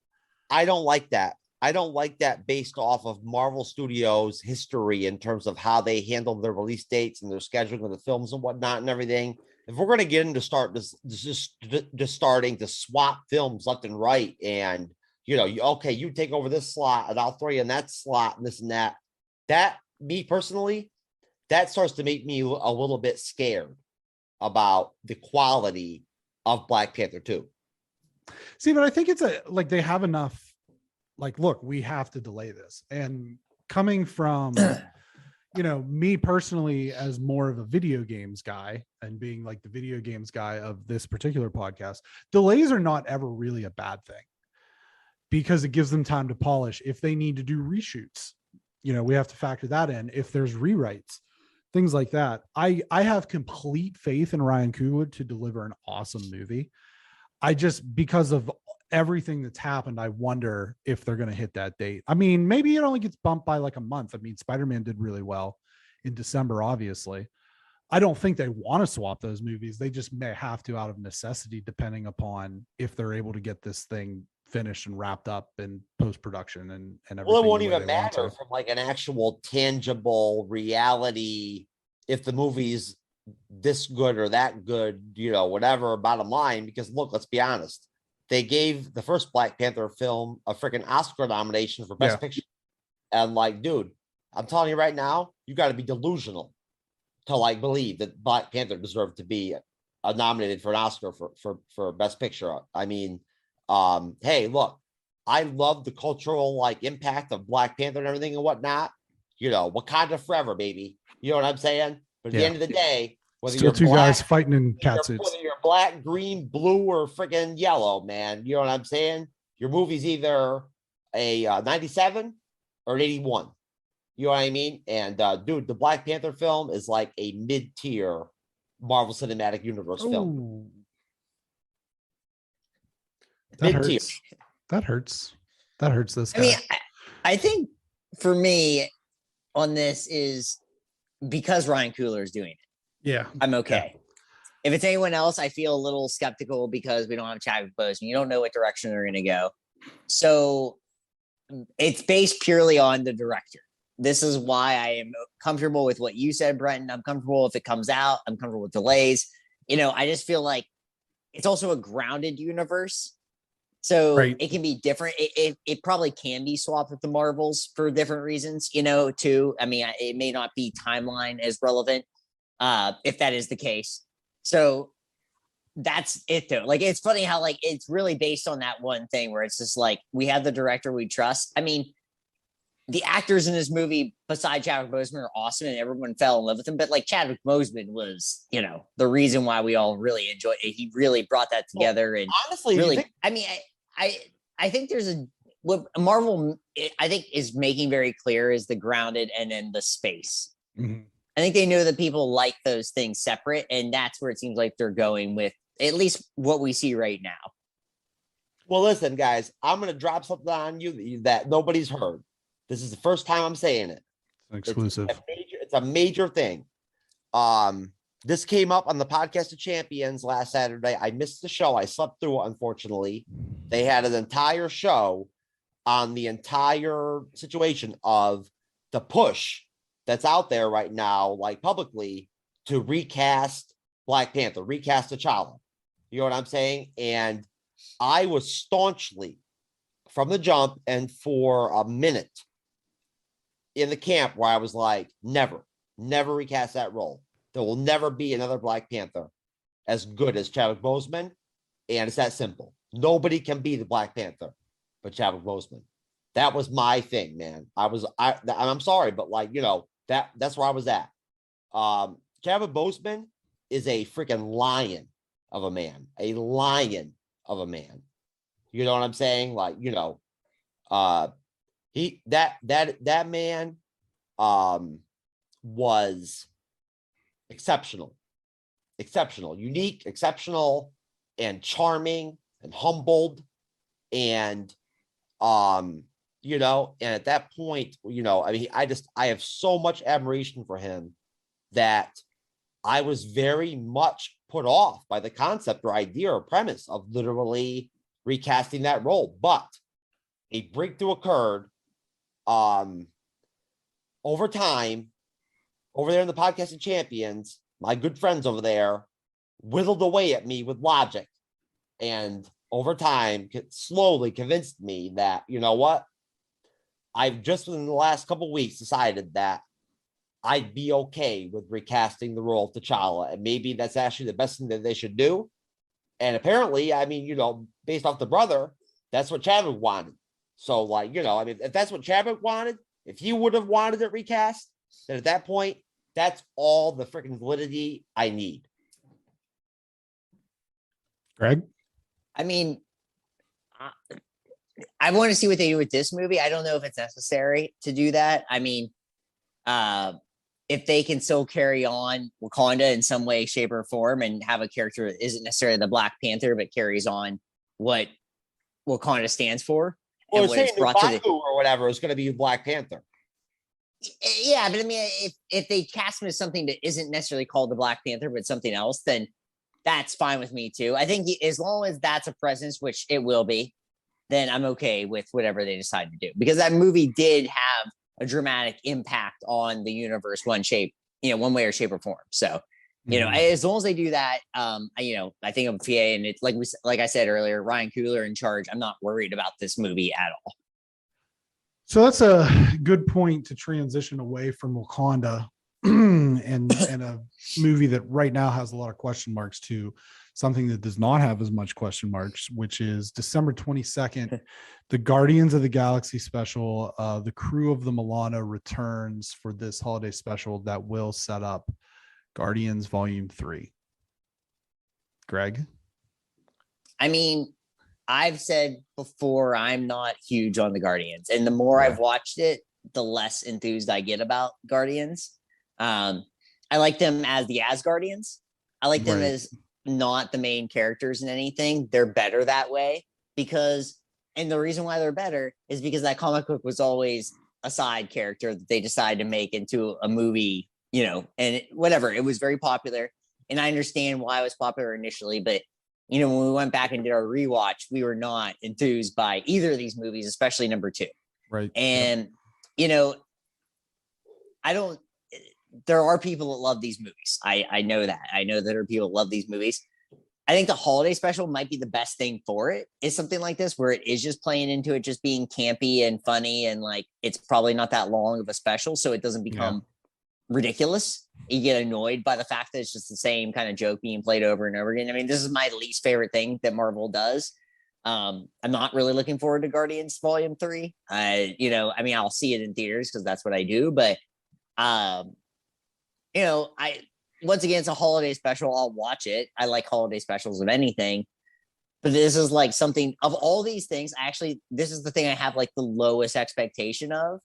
I don't like that. I don't like that based off of Marvel Studios history in terms of how they handle their release dates and their scheduling of the films and whatnot and everything. If we're going to get into just starting to swap films left and right, and you take over this slot and I'll throw you in that slot and this and that. That, me personally, that starts to make me a little bit scared about the quality of Black Panther 2. See, but I think it's they have enough. Like, look, we have to delay this. And coming from, me personally as more of a video games guy and being like the video games guy of this particular podcast, delays are not ever really a bad thing because it gives them time to polish. If they need to do reshoots, we have to factor that in. If there's rewrites, things like that. I have complete faith in Ryan Coogler to deliver an awesome movie. Because of everything that's happened, I wonder if they're going to hit that date. I mean, maybe it only gets bumped by like a month. I mean, Spider-Man did really well in December, obviously. I don't think they want to swap those movies. They just may have to out of necessity, depending upon if they're able to get this thing finished and wrapped up in post-production and everything. Well, it won't even matter from like an actual tangible reality if the movie's this good or that good, whatever, bottom line, because look, let's be honest. They gave the first Black Panther film a freaking Oscar nomination for Best Picture. And like, dude, I'm telling you right now, you got to be delusional to like believe that Black Panther deserved to be nominated for an Oscar for Best Picture. I mean, hey, look, I love the cultural like impact of Black Panther and everything and whatnot. Wakanda forever, baby. You know what I'm saying? But at the end of the day, whether still two guys fighting in cat suits, whether you're black, green, blue, or freaking yellow, man, you know what I'm saying? Your movie's either a 97 or an 81. You know what I mean? And dude, the Black Panther film is like a mid-tier Marvel Cinematic Universe film. Mid-tier. That hurts. That hurts this guy. I mean, I think for me on this is because Ryan Coogler is doing it. Yeah, I'm okay. Yeah. If it's anyone else, I feel a little skeptical because we don't have Chadwick Boseman. You don't know what direction they're going to go. So it's based purely on the director. This is why I am comfortable with what you said, Brenton. I'm comfortable if it comes out. I'm comfortable with delays. I just feel like it's also a grounded universe. So It can be different. It probably can be swapped with the Marvels for different reasons, too. I mean, it may not be timeline as relevant. If that is the case. So that's it though. Like, it's funny how like, it's really based on that one thing where it's just like, we have the director we trust. I mean, the actors in this movie besides Chadwick Boseman are awesome and everyone fell in love with him. But like Chadwick Boseman was, the reason why we all really enjoyed it. He really brought that together. And honestly, really, I think there's what Marvel, I think, is making very clear is the grounded and then the space. Mm-hmm. I think they know that people like those things separate, and that's where it seems like they're going with at least what we see right now. Well, listen, guys, I'm going to drop something on you that nobody's heard. This is the first time I'm saying it. Exclusive. It's a major thing. This came up on the Podcast of Champions last Saturday. I missed the show. I slept through it, unfortunately. They had an entire show on the entire situation of the push that's out there right now, like publicly, to recast Black Panther, recast T'Challa. You know what I'm saying? And I was staunchly from the jump and for a minute in the camp where I was like, never recast that role. There will never be another Black Panther as good as Chadwick Boseman. And it's that simple. Nobody can be the Black Panther but Chadwick Boseman. That was my thing, man. I'm sorry, but like, that's where I was at. Chadwick Boseman is a freaking lion of a man, You know what I'm saying? Like, that man was exceptional, unique, exceptional, and charming and humbled. And, and at that point, I have so much admiration for him that I was very much put off by the concept or idea or premise of literally recasting that role. But a breakthrough occurred over time, over there in the Podcast of Champions, my good friends over there whittled away at me with logic. And over time, slowly convinced me that, you know what? I've just within the last couple of weeks decided that I'd be okay with recasting the role of T'Challa. And maybe that's actually the best thing that they should do. And apparently, I mean, you know, based off the brother, that's what Chadwick wanted. So, like, you know, I mean, if that's what Chadwick wanted, if he would have wanted it recast, then at that point, that's all the freaking validity I need. Greg? I mean, I want to see what they do with this movie. I don't know if it's necessary to do that. I mean, if they can still carry on Wakanda in some way, shape, or form and have a character that isn't necessarily the Black Panther, but carries on what Wakanda stands for. Well, saying N'Baku or whatever is going to be Black Panther. Yeah, but I mean, if they cast him as something that isn't necessarily called the Black Panther, but something else, then that's fine with me too. I think as long as that's a presence, which it will be, then I'm okay with whatever they decide to do. Because that movie did have a dramatic impact on the universe, one way or shape or form. So, you know, as long as they do that, you know, I think I'm PA, and it's like I said earlier, Ryan Coogler in charge. I'm not worried about this movie at all. So that's a good point to transition away from Wakanda and a movie that right now has a lot of question marks to something that does not have as much question marks, which is December 22nd, the Guardians of the Galaxy special. The crew of the Milano returns for this holiday special that will set up Guardians Volume 3. Greg? I mean, I've said before, I'm not huge on the Guardians, and the more I've watched it, the less enthused I get about Guardians. I like them as the Asgardians. I like them as not the main characters in anything. They're better that way and the reason why they're better is because that comic book was always a side character that they decided to make into a movie, you know, and whatever. It was very popular, and I understand why it was popular initially, but you know, when we went back and did our rewatch, we were not enthused by either of these movies, especially number 2. Right. And, you know, there are people that love these movies. I know that. I know that there are people that love these movies. I think the holiday special might be the best thing for it, is something like this, where it is just playing into it, just being campy and funny. And like, it's probably not that long of a special, so it doesn't become ridiculous. You get annoyed by the fact that it's just the same kind of joke being played over and over again. I mean, this is my least favorite thing that Marvel does. I'm not really looking forward to Guardians Volume 3. You know, I mean, I'll see it in theaters because that's what I do, but you know, once again, it's a holiday special. I'll watch it. I like holiday specials of anything, but this is like something of all these things. This is the thing I have like the lowest expectation of.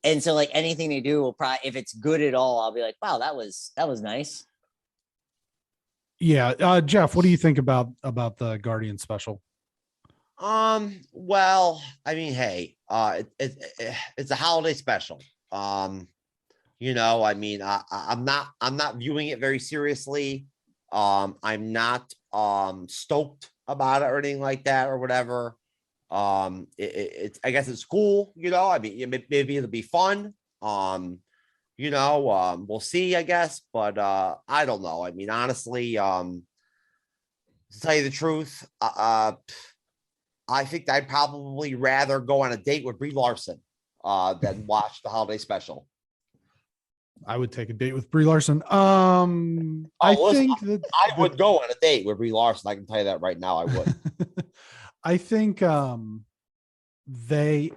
And so like anything they do will probably, if it's good at all, I'll be like, wow, that was nice. Yeah. Jeff, what do you think about the Guardian special? Well, I mean, hey, it's a holiday special. You know, I mean, I'm not viewing it very seriously. I'm not stoked about it or anything like that or whatever. It's I guess it's cool, you know. I mean, maybe it'll be fun. You know, we'll see, I guess, but I don't know. I mean, honestly, to tell you the truth, I think I'd probably rather go on a date with Brie Larson than watch the holiday special. I would take a date with Brie Larson. I would go on a date with Brie Larson. I can tell you that right now. I would. I think God, my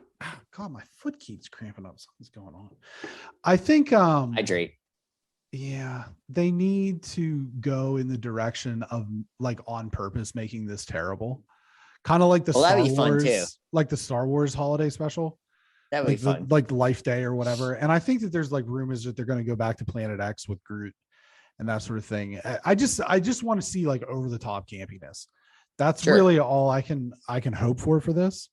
foot keeps cramping up. Something's going on. I think Hydrate. Yeah, they need to go in the direction of like on purpose making this terrible. Kind of like the Star Wars, like the Star Wars holiday special. That would be fun. Like Life Day or whatever. And I think that there's like rumors that they're going to go back to Planet X with Groot and that sort of thing. I just want to see like over the top campiness. That's really all I can hope for this.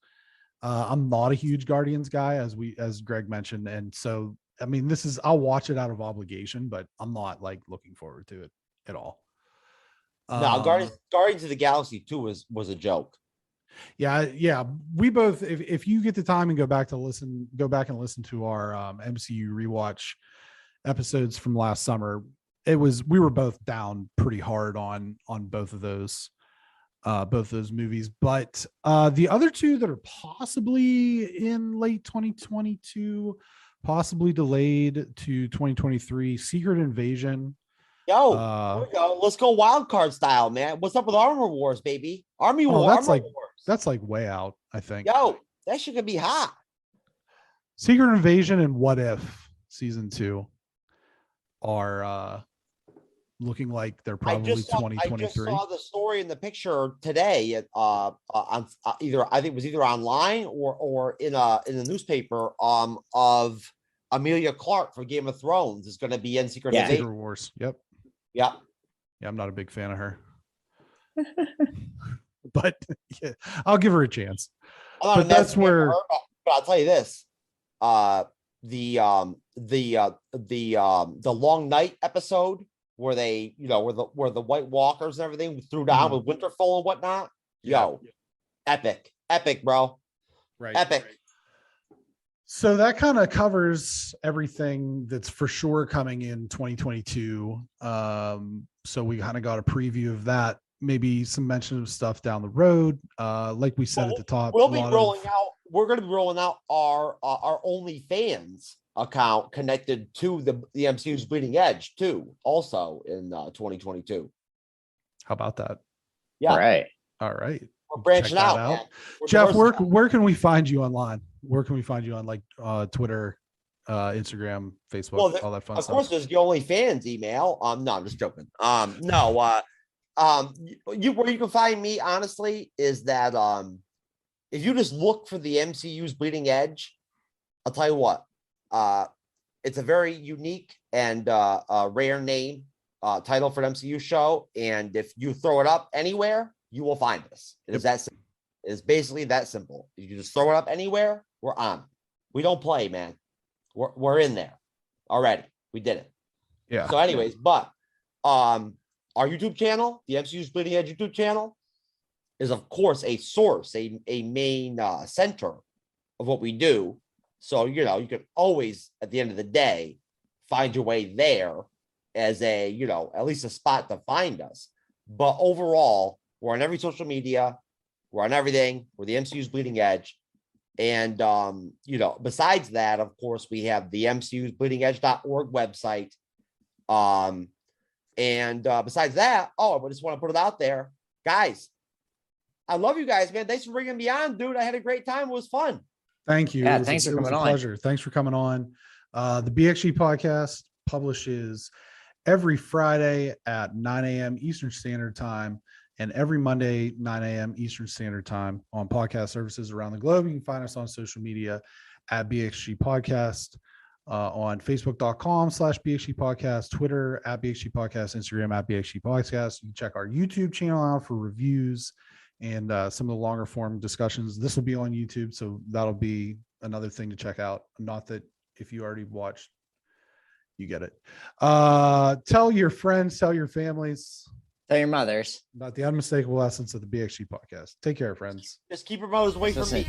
I'm not a huge Guardians guy, as Greg mentioned. And so, I mean, I'll watch it out of obligation, but I'm not like looking forward to it at all. No, Guardians of the Galaxy 2 was a joke. Yeah. We both, if you get the time and go back and listen to our MCU rewatch episodes from last summer, we were both down pretty hard on both of those movies. But the other two that are possibly in late 2022, possibly delayed to 2023, Secret Invasion. Yo, here we go. Let's go wild card style, man. What's up with Armor Wars, baby? Armor Wars. That's like way out, I think. Yo, that shit could be hot. Secret Invasion and What If season 2 are looking like they're probably 2023. I just saw the story in the picture today on either online or in the newspaper of Amelia Clark for Game of Thrones is going to be in Secret Invasion. Secret Wars. Yep. Yeah. Yeah, I'm not a big fan of her. But yeah, I'll give her a chance. But that's where but I'll tell you this. The Long Night episode where they, where the White Walkers and everything threw down with Winterfell and whatnot. Yo, epic, bro. Right. Epic. Right. So that kind of covers everything that's for sure coming in 2022. So we kind of got a preview of that. Maybe some mention of stuff down the road. Like we said at the top, we're going to be rolling out our OnlyFans account connected to the MCU's Bleeding Edge too, also in 2022. How about that? Yeah. All right. We're branching out. Jeff, where can we find you online? Where can we find you on like Twitter, Instagram, Facebook, all that fun stuff? Of course, there's the OnlyFans email. No, I'm just joking. Where you can find me, honestly, is that if you just look for the MCU's Bleeding Edge, I'll tell you what, it's a very unique and rare name title for an MCU show, and if you throw it up anywhere, you will find us. It is that simple. It is basically that simple. If you just throw it up anywhere, we're on. We don't play, man. We're in there already. We did it. Yeah. So, anyways, but our YouTube channel, the MCU's Bleeding Edge YouTube channel, is of course a source, a main center of what we do. So you can always, at the end of the day, find your way there as a at least a spot to find us. But overall, we're on every social media. We're on everything. We're the MCU's Bleeding Edge. And, besides that, of course, we have the MCU's bleedingedge.org website. Besides that, I just want to put it out there. Guys, I love you guys, man. Thanks for bringing me on, dude. I had a great time. It was fun. Thank you. Yeah, thanks for coming on. Pleasure. Thanks for coming on. The BXG podcast publishes every Friday at 9 a.m. Eastern Standard Time and every Monday, 9 a.m. Eastern Standard Time on podcast services around the globe. You can find us on social media at BXG Podcast, on Facebook.com/BXG Podcast, Twitter at BXG Podcast, Instagram at BXG Podcast. You can check our YouTube channel out for reviews and some of the longer form discussions. This will be on YouTube, so that'll be another thing to check out. Not that if you already watched, you get it. Tell your friends, tell your families. Tell your mothers About the unmistakable essence of the BXG podcast. Take care, friends. Just keep your mothers away from me.